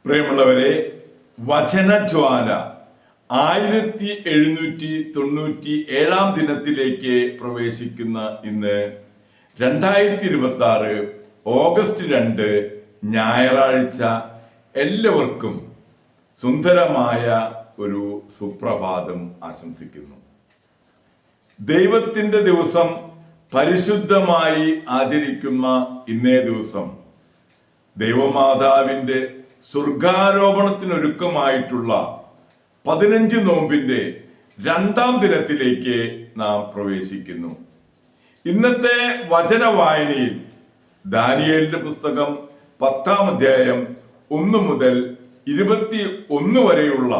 പ്രിയമുള്ളവരെ, വചനജ്വാല 1797 ദിനത്തിലേക്ക് പ്രവേശിക്കുന്ന ഇന്ന് 2026 ഓഗസ്റ്റ് 2 ഞായറാഴ്ച എല്ലാവർക്കും സുന്ദരമായ ഒരു സുപ്രഭാതം ആശംസിക്കുന്നു. ദൈവത്തിന്റെ ദിവസം പരിശുദ്ധമായി ആചരിക്കുന്ന ഇന്നേ ദിവസം ദൈവമാതാവിന്റെ സ്വർഗാരോപണത്തിനൊരുക്കമായിട്ടുള്ള 15 നോമ്പിന്റെ 2ാം ദിനത്തിലേക്ക് നാം പ്രവേശിക്കുന്നു. ഇന്നത്തെ വചന വായനയിൽ ദാനിയേലിന്റെ പുസ്തകം 10ാം അധ്യായം 1 മുതൽ 21 വരെയുള്ള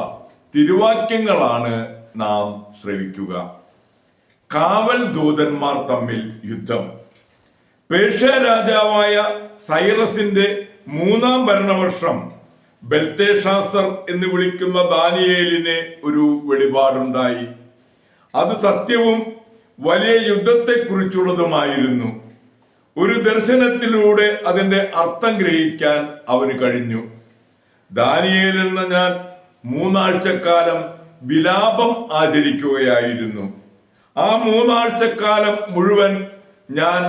തിരുവാക്യങ്ങളാണ് നാം ശ്രവിക്കുക. കാവൽ ദൂതന്മാർ തമ്മിൽ യുദ്ധം. പേർഷ്യ രാജാവായ സൈറസിന്റെ 3ാം ഭരണവർഷം ബെൽത്തേഷാസർ എന്ന് വിളിക്കുന്ന ദാനിയേലിന് ഒരു വെളിപാടുണ്ടായി. അത് സത്യവും വലിയ യുദ്ധത്തെക്കുറിച്ചുള്ളതുമായിരുന്നു. ഒരു ദർശനത്തിലൂടെ അതിന്റെ അർത്ഥം ഗ്രഹിക്കാൻ അവന് കഴിഞ്ഞു. ദാനിയേൽ എന്ന ഞാൻ 3 ആഴ്ചക്കാലം വിലാപം ആചരിക്കുകയായിരുന്നു. ആ 3 ആഴ്ചക്കാലം മുഴുവൻ ഞാൻ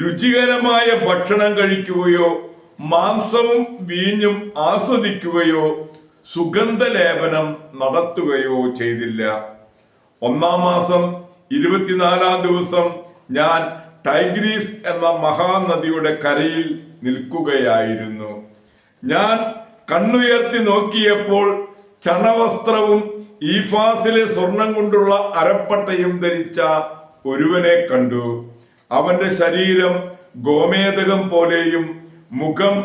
രുചികരമായ ഭക്ഷണം കഴിക്കുകയോ മാംസവും വീഞ്ഞും ആസ്വദിക്കുകയോ സുഗന്ധലേപനം നടത്തുകയോ ചെയ്തില്ല. 1-ാം മാസം 24-ാം ദിവസം ഞാൻ ടൈഗ്രീസ് എന്ന മഹാനദിയുടെ കരയിൽ നിൽക്കുകയായിരുന്നു. ഞാൻ കണ്ണുയർത്തി നോക്കിയപ്പോൾ ചണവസ്ത്രവും ഈഫാസിലെ സ്വർണം കൊണ്ടുള്ള അരപ്പട്ടയും ധരിച്ച ഒരുവനെ കണ്ടു. അവന്റെ ശരീരം ഗോമേതകം പോലെയും മുഖം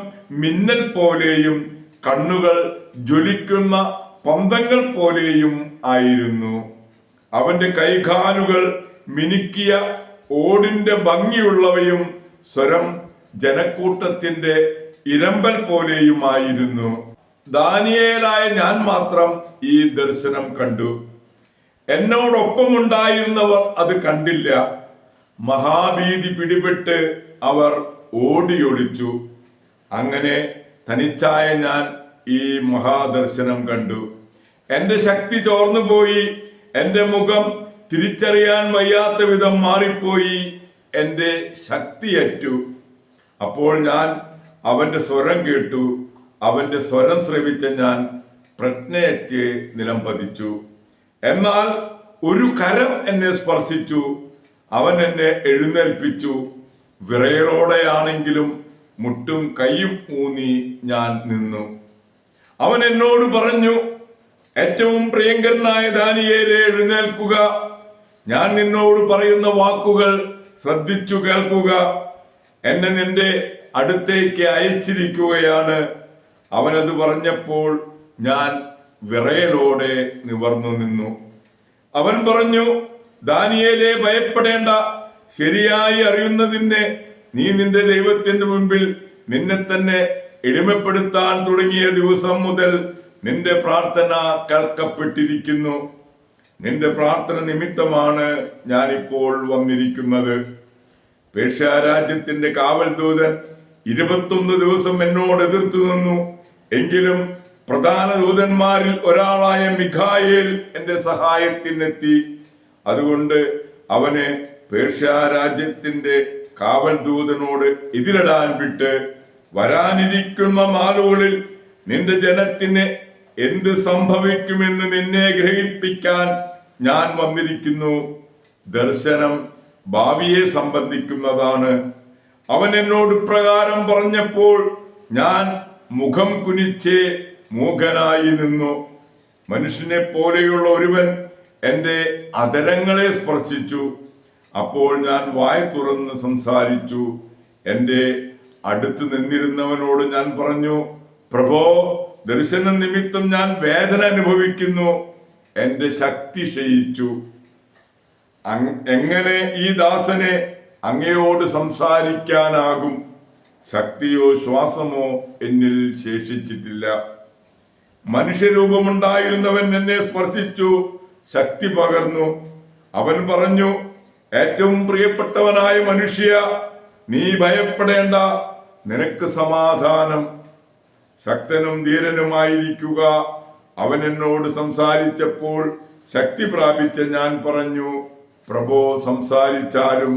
മിന്നൽ പോലെയും കണ്ണുകൾ ജ്വലിക്കുന്ന പന്തങ്ങൾ പോലെയും ആയിരുന്നു. അവന്റെ കൈകാലുകൾ മിനുക്കിയ ഓടിന്റെ ഭംഗിയുള്ളവയും സ്വരം ജനക്കൂട്ടത്തിന്റെ ഇരമ്പൽ പോലെയുമായിരുന്നു. ദാനിയേലായ ഞാൻ മാത്രം ഈ ദർശനം കണ്ടു. എന്നോടൊപ്പമുണ്ടായിരുന്നവർ അത് കണ്ടില്ല. മഹാഭീതി പിടിപെട്ട് അവർ ഓടിയൊളിച്ചു. അങ്ങനെ തനിച്ചായ ഞാൻ ഈ മഹാദർശനം കണ്ടു. എന്റെ ശക്തി ചോർന്നുപോയി. എന്റെ മുഖം തിരിച്ചറിയാൻ വയ്യാത്ത വിധം മാറിപ്പോയി. എന്റെ ശക്തിയറ്റു. അപ്പോൾ ഞാൻ അവന്റെ സ്വരം കേട്ടു. അവന്റെ സ്വരം ശ്രവിച്ച ഞാൻ പ്രജ്ഞയറ്റ് നിലം പതിച്ചു. എന്നാൽ ഒരു കരം എന്നെ സ്പർശിച്ചു. അവൻ എന്നെ എഴുന്നേൽപ്പിച്ചു. വിറയലോടെയാണെങ്കിലും മുട്ടും കൈയും ഊന്നി ഞാൻ നിന്നു. അവൻ എന്നോട് പറഞ്ഞു, ഏറ്റവും പ്രിയങ്കരനായ ദാനിയേലേ, എഴുന്നേൽക്കുക. ഞാൻ നിന്നോട് പറയുന്ന വാക്കുകൾ ശ്രദ്ധിച്ചു കേൾക്കുക. എന്നെ നിന്റെ അടുത്തേക്ക് അയച്ചിരിക്കുകയാണ്. അവനത് പറഞ്ഞപ്പോൾ ഞാൻ വിറയലോടെ നിവർന്നു നിന്നു. അവൻ പറഞ്ഞു, ദാനിയേലേ, ഭയപ്പെടേണ്ട. ശരിയായി അറിയുന്നതിന് നീ നിന്റെ ദൈവത്തിന്റെ മുൻപിൽ നിന്നെ തന്നെ എളിമപ്പെടുത്താൻ തുടങ്ങിയ ദിവസം മുതൽ നിന്റെ പ്രാർത്ഥന കേൾക്കപ്പെട്ടിരിക്കുന്നു. നിന്റെ പ്രാർത്ഥന നിമിത്തമാണ് ഞാനിപ്പോൾ വന്നിരിക്കുന്നത്. പേർഷ്യ രാജ്യത്തിന്റെ കാവൽ ദൂതൻ 21 ദിവസം എന്നോട് എതിർത്തു നിന്നു. എങ്കിലും പ്രധാന ദൂതന്മാരിൽ ഒരാളായ മിഖായേൽ എന്റെ സഹായത്തിനെത്തി. അതുകൊണ്ട് അവന് പേർഷ്യ രാജ്യത്തിന്റെ കാവൽ ദൂതനോട് എതിരിടാൻ വിട്ട്, വരാനിരിക്കുന്ന നാളുകളിൽ നിന്റെ ജനത്തിന് എന്ത് സംഭവിക്കുമെന്ന് നിന്നെ ഗ്രഹിപ്പിക്കാൻ ഞാൻ വന്നിരിക്കുന്നു. ദർശനം ഭാവിയെ സംബന്ധിക്കുന്നതാണ്. അവൻ എന്നോട് പ്രകാരം പറഞ്ഞപ്പോൾ ഞാൻ മുഖം കുനിച്ച് മൂകനായി നിന്നു. മനുഷ്യനെ പോലെയുള്ള ഒരുവൻ എന്റെ അധരങ്ങളെ സ്പർശിച്ചു. അപ്പോൾ ഞാൻ വായ തുറന്ന് സംസാരിച്ചു. എന്റെ അടുത്ത് നിന്നിരുന്നവനോട് ഞാൻ പറഞ്ഞു, പ്രഭോ, ദർശന നിമിത്തം ഞാൻ വേദന അനുഭവിക്കുന്നു. എന്റെ ശക്തി ക്ഷയിച്ചു. എങ്ങനെ ഈ ദാസനെ അങ്ങയോട് സംസാരിക്കാനാകും? ശക്തിയോ ശ്വാസമോ എന്നിൽ ശേഷിച്ചിട്ടില്ല. മനുഷ്യരൂപമുണ്ടായിരുന്നവൻ എന്നെ സ്പർശിച്ചു, ശക്തി പകർന്നു. അവൻ പറഞ്ഞു, ഏറ്റവും പ്രിയപ്പെട്ടവനായ മനുഷ്യ, നീ ഭയപ്പെടേണ്ട. നിനക്ക് സമാധാനം. ശക്തനും ധീരനുമായിരിക്കുക. അവൻ എന്നോട് സംസാരിച്ചപ്പോൾ ശക്തി പ്രാപിച്ച ഞാൻ പറഞ്ഞു, പ്രഭോ, സംസാരിച്ചാലും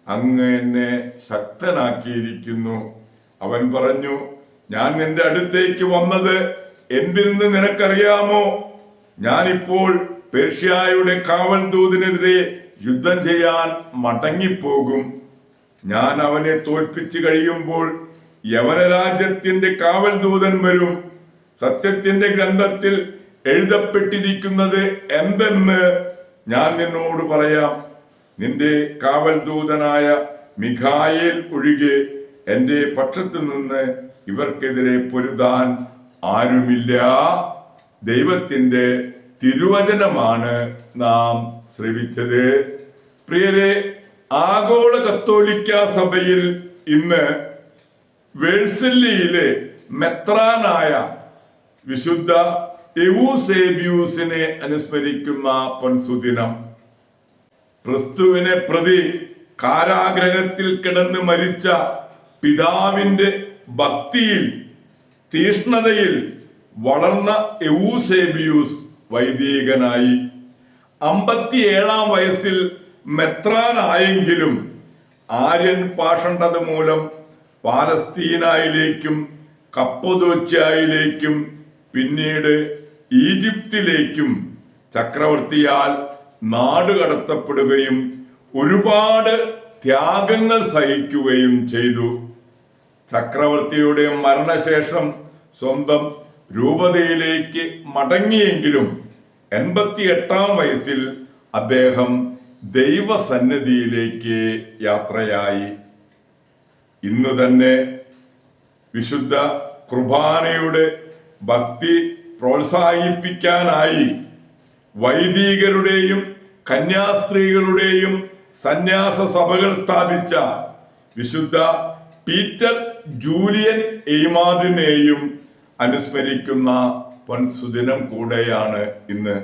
അങ്ങ് എന്നെ ശക്തനാക്കിയിരിക്കുന്നു. അവൻ പറഞ്ഞു, ഞാൻ നിന്റെ അടുത്തേക്ക് വന്നത് എന്തെന്ന് നിനക്കറിയാമോ? ഞാനിപ്പോൾ പേർഷ്യയുടെ കാവൽ ദൂതനെതിരെ യുദ്ധം ചെയ്യാൻ മടങ്ങിപ്പോകും. ഞാൻ അവനെ തോൽപ്പിച്ചു കഴിയുമ്പോൾ യവന രാജ്യത്തിന്റെ കാവൽ ദൂതൻ വരും. സത്യത്തിന്റെ ഗ്രന്ഥത്തിൽ എഴുതപ്പെട്ടിരിക്കുന്നത് എന്തെന്ന് ഞാൻ നിന്നോട് പറയാം. നിന്റെ കാവൽ ദൂതനായ മിഖായേൽ ഒഴികെ എന്റെ പക്ഷത്തു നിന്ന് ഇവർക്കെതിരെ പൊരുതാൻ ആരുമില്ല. ദൈവത്തിന്റെ തിരുവചനമാണ് നാം ശ്രവിച്ചത്. പ്രിയരെ, ആഗോള കത്തോലിക്ക സഭയിൽ ഇന്ന് വേഴ്സല്യയിലെ മെത്രാനായ വിശുദ്ധ എവൂസേബിയൂസിനെ അനുസ്മരിക്കുന്ന പൊൻസുദിനം. ക്രിസ്തുവിനെ പ്രതി കാരാഗ്രഹത്തിൽ കിടന്ന് മരിച്ച പിതാവിന്റെ ഭക്തിയിൽ തീഷ്ണതയിൽ വളർന്ന എവൂസേബിയൂസ് വൈദികനായി. 57 വയസ്സിൽ മെത്രാനായെങ്കിലും ആര്യൻ പാഷണ്ഡത മൂലം പാലസ്തീനയിലേക്കും കപ്പദോക്യയിലേക്കും പിന്നീട് ഈജിപ്തിലേക്കും ചക്രവർത്തിയാൽ നാടുകടത്തപ്പെടുകയും ഒരുപാട് ത്യാഗങ്ങൾ സഹിക്കുകയും ചെയ്തു. ചക്രവർത്തിയുടെ മരണശേഷം സ്വന്തം രൂപതയിലേക്ക് മടങ്ങിയെങ്കിലും 88 വയസ്സിൽ അദ്ദേഹം ദൈവസന്നിധിയിലേക്ക് യാത്രയായി. ഇന്നു തന്നെ വിശുദ്ധ കുർബാനയുടെ ഭക്തി പ്രോത്സാഹിപ്പിക്കാനായി വൈദികരുടെയും കന്യാസ്ത്രീകളുടെയും സന്യാസ സഭകൾ സ്ഥാപിച്ച വിശുദ്ധ പീറ്റർ ജൂലിയൻ എയ്മാദിനെയും അനുസ്മരിക്കുന്ന പൊൻസുദിനം കൂടെയാണ് ഇന്ന്.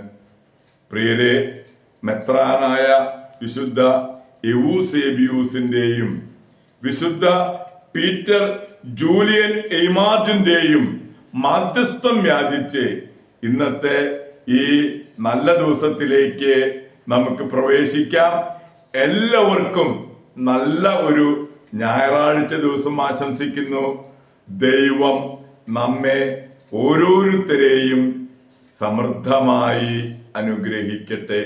പ്രിയരെ, മെത്രാനായ വിശുദ്ധ എവൂസേബിയൂസിന്റെയും വിശുദ്ധ പീറ്റർ ജൂലിയൻ എയ്മാദിന്റെയും മാധ്യസ്ഥം യാചിച്ച് ഇന്നത്തെ ഈ നല്ല ദിവസത്തിലേക്ക് നമുക്ക് പ്രവേശിക്കാം. എല്ലാവർക്കും നല്ല ഒരു ഞായറാഴ്ച ദിവസം ആശംസിക്കുന്നു. ദൈവം നമ്മെ ഓരോരുത്തരെയും സമൃദ്ധമായി അനുഗ്രഹിക്കട്ടെ.